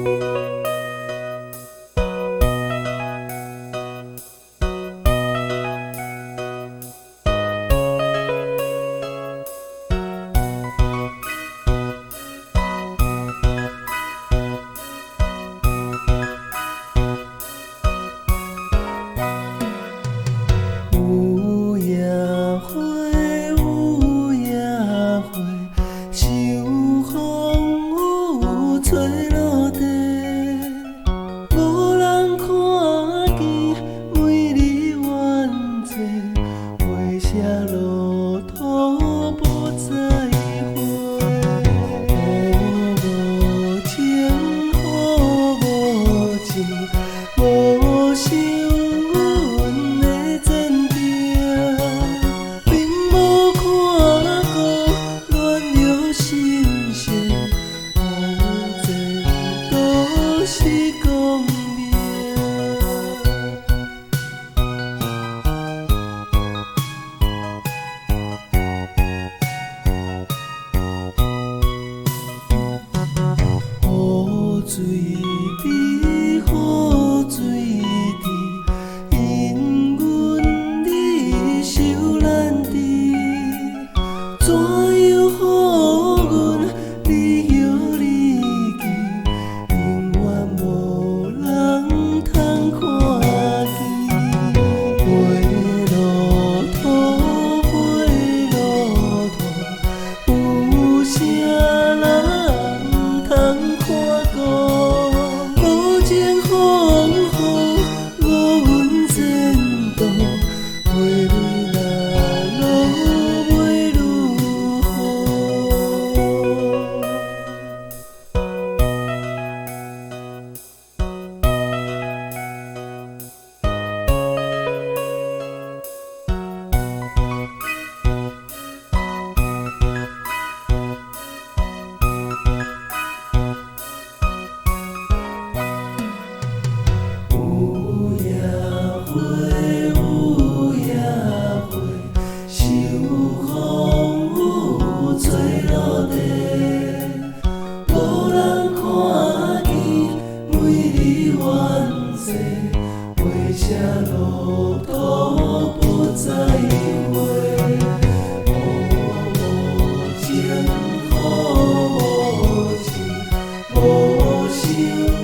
有夜花，有夜花，秋风有吹落地，无人看见每日怨嗟，花谢落土无再回。雨无情，雨无情，无想阮的前程，并无看过恋着心声，风前都是光明。雨水美，雨水甜，因阮你受咱治，怎样予阮你摇你记，永远无人通看见。花落土，花落土，有啥人通看顾？无情风雨，无阮前途，花蕊若落袂如雨。有夜花，有夜花，秋风有吹落地，无人看见每日怨嗟，花谢落土无再回。雨无情，雨无情，无想。